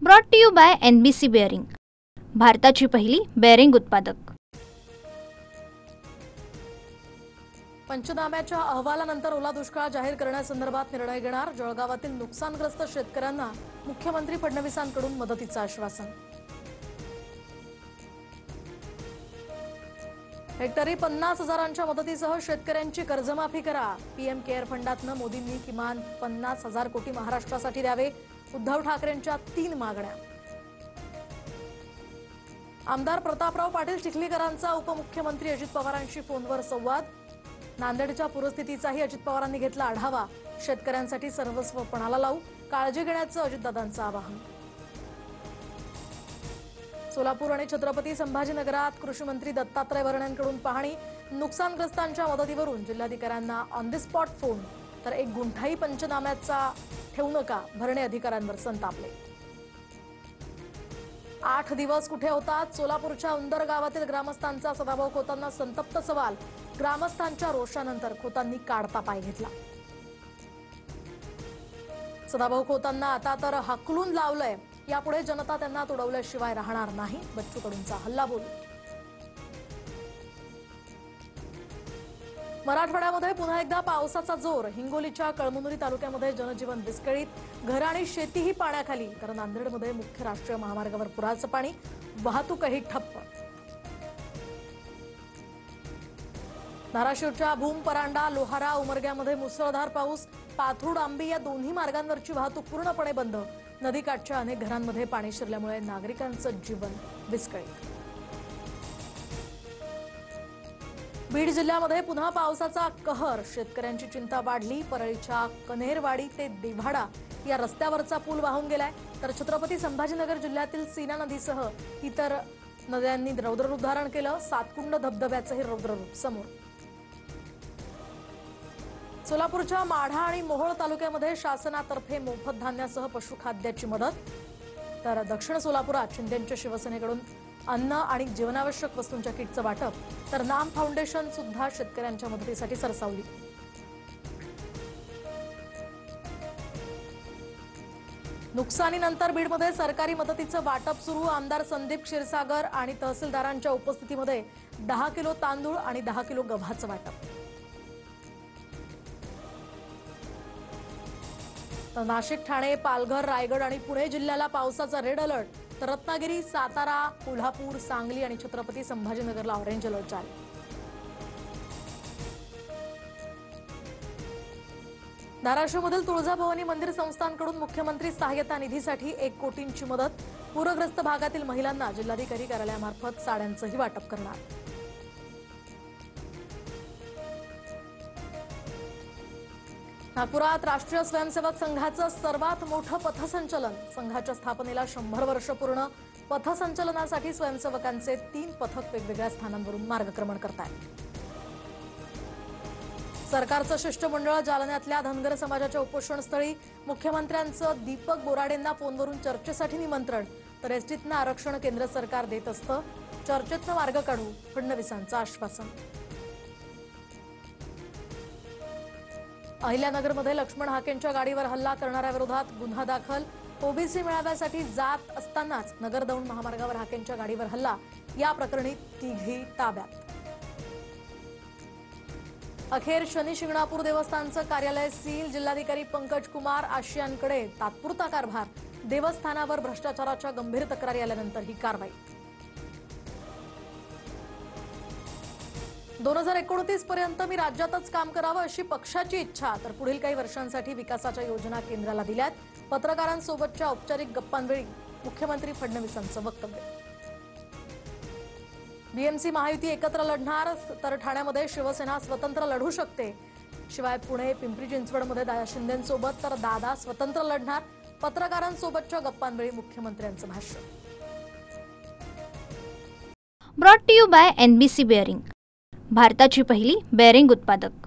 Brought to you by NBC bearing, भारताची पहिली bearing उत्पादक। पंचनाम्याच्या अहवालानंतर ओला दुष्काळ जाहीर करण्यासंदर्भात निर्णय घेणार। जळगावातील नुकसानग्रस्त शेतकऱ्यांना मुख्यमंत्री फडणवीसांकडून मदतीचं आश्वासन। हेक्टरी 50,000च्या मदतीसह शेतकऱ्यांची कर्जमाफी करा। PM केअर फंडातनं मोदींनी किमान 50,000 कोटी महाराष्ट्रासाठी द्यावे। उद्धव ठाकरेंच्या 3 मागण्या। आमदार प्रतापराव पाटील चिखलीकरांचा उपमुख्यमंत्री अजित पवारांशी फोनवर संवाद। नांदेडच्या पूरस्थितीचाही अजित पवारांनी घेतला आढावा। शेतकऱ्यांसाठी सर्वस्व पणाला लावू, काळजी घेण्याचं अजितदादांचं आवाहन। सोलापूर आणि छत्रपती संभाजीनगरात कृषी मंत्री दत्तात्रय भरणेंकडून पाहणी। नुकसानग्रस्तांच्या मदतीवरून जिल्हाधिकाऱ्यांना ऑन द स्पॉट फोन, तर एक गुंठाही पंचनाम्याचा ठेवू नका, भरणे अधिकाऱ्यांवर संतापले। 8 दिवस कुठे होतात? सोलापूरच्या उंदर गावातील ग्रामस्थांचा सदाभाऊ खोतांना संतप्त सवाल। ग्रामस्थांच्या रोषानंतर खोतांनी काढता पाय घेतला। सदाभाऊ खोतांना आता तर हाकलून लावलंय, यापुढे जनता त्यांना तुडवल्याशिवाय राहणार नाही। बच्चू कडूंचा हल्लाबोल। मराठवाड्यामध्ये पुन्हा एकदा पावसाचा जोर। हिंगोलीच्या कळमनुरी तालुक्यामध्ये जनजीवन विस्कळीत, घर आणि शेतीही पाण्याखाली, तर नांदेडमध्ये मुख्य राष्ट्रीय महामार्गावर पुराचं पाणी, वाहतूकही ठप्प। धाराशिवच्या भूम, परांडा, लोहारा, उमरग्यामध्ये मुसळधार पाऊस। पाथरूड, आंबी या दोन्ही मार्गांवरची वाहतूक पूर्णपणे बंद। नदीकाठच्या अनेक घरांमध्ये पाणी शिरल्यामुळे नागरिकांचं जीवन विस्कळीत। बीड जिल्ह्यामध्ये पुन्हा पावसाचा कहर, शेतकऱ्यांची चिंता वाढली। परळीच्या कन्हेरवाडी ते देव्हाडा या रस्त्यावरचा पूल वाहून गेलाय, तर छत्रपती संभाजीनगर जिल्ह्यातील सीना नदीसह इतर नद्यांनी रौद्ररूप धारण केलं। सातकुंड धबधब्याचंही रौद्ररूप समोर। सोलापूरच्या माढा आणि मोहोळ तालुक्यामध्ये शासनातर्फे मोफत धान्यासह पशुखाद्याची मदत, तर दक्षिण सोलापुरात शिंदेंच्या शिवसेनेकडून अन्न आणि जीवनावश्यक वस्तूंच्या किटचं वाटप, तर नाम फाउंडेशन सुद्धा शेतकऱ्यांच्या मदतीसाठी सरसावली। नुकसानीनंतर बीडमध्ये सरकारी मदतीचं वाटप सुरू। आमदार संदीप क्षीरसागर आणि तहसीलदारांच्या उपस्थितीमध्ये 10 किलो तांदूळ आणि 10 किलो गव्हाचं वाटप। तर नाशिक, ठाणे, पालघर, रायगड आणि पुणे जिल्ह्याला पावसाचा रेड अलर्ट, तर रत्नागिरी, सातारा, कोल्हापूर, सांगली आणि छत्रपती संभाजीनगरला ऑरेंज अलर्ट जारी। धाराशिवमधील तुळजाभवानी मंदिर संस्थानकडून मुख्यमंत्री सहाय्यता निधीसाठी 1 कोटींची मदत। पूरग्रस्त भागातील महिलांना जिल्हाधिकारी कार्यालयामार्फत साड्यांचंही वाटप करणार। नागपुरात राष्ट्रीय स्वयंसेवक संघाचं सर्वात मोठं पथसंचलन। संघाच्या स्थापनेला 100 वर्ष पूर्ण। पथसंचलनासाठी स्वयंसेवकांचे 3 पथक वेगवेगळ्या स्थानांवरून मार्गक्रमण करतायत। सरकारचं शिष्टमंडळ जालन्यातल्या धनगर समाजाच्या उपोषणस्थळी। मुख्यमंत्र्यांचं दीपक बोराडेंना फोनवरून चर्चेसाठी निमंत्रण, तर एसटीतनं आरक्षण केंद्र सरकार देत असतं, चर्चेतनं मार्ग काढू, फडणवीसांचं आश्वासन। अहिल्यानगरमध्ये लक्ष्मण हाकेंच्या गाडीवर हल्ला करणाऱ्याविरोधात गुन्हा दाखल। ओबीसी मेळाव्यासाठी जात असतानाच नगरदौंड महामार्गावर हाकेंच्या गाडीवर हल्ला, या प्रकरणी 3घी ताब्यात। अखेर शनी शिंगणापूर देवस्थानचं कार्यालय सील। जिल्हाधिकारी पंकज कुमार आशियांकडे तात्पुरता कारभार। देवस्थानावर भ्रष्टाचाराच्या गंभीर तक्रारी आल्यानंतर ही कारवाई। 2029 पर्यंत मी राज्यातच काम करावं अशी पक्षाची इच्छा, तर पुढील काही वर्षांसाठी विकासाच्या योजना केंद्राला दिल्यात। पत्रकारांसोबतच्या औपचारिक गप्पांवेळी मुख्यमंत्री फडणवीसांचं वक्तव्य। बीएमसी महायुती एकत्र लढणार, तर ठाण्यामध्ये शिवसेना स्वतंत्र लढू शकते। शिवाय पुणे, पिंपरी चिंचवडमध्ये शिंदेंसोबत, तर दादा स्वतंत्र लढणार। पत्रकारांसोबतच्या गप्पांवेळी मुख्यमंत्र्यांचं भाष्य। Brought to you by NBC bearing, भारताची पहिली बेअरिंग उत्पादक।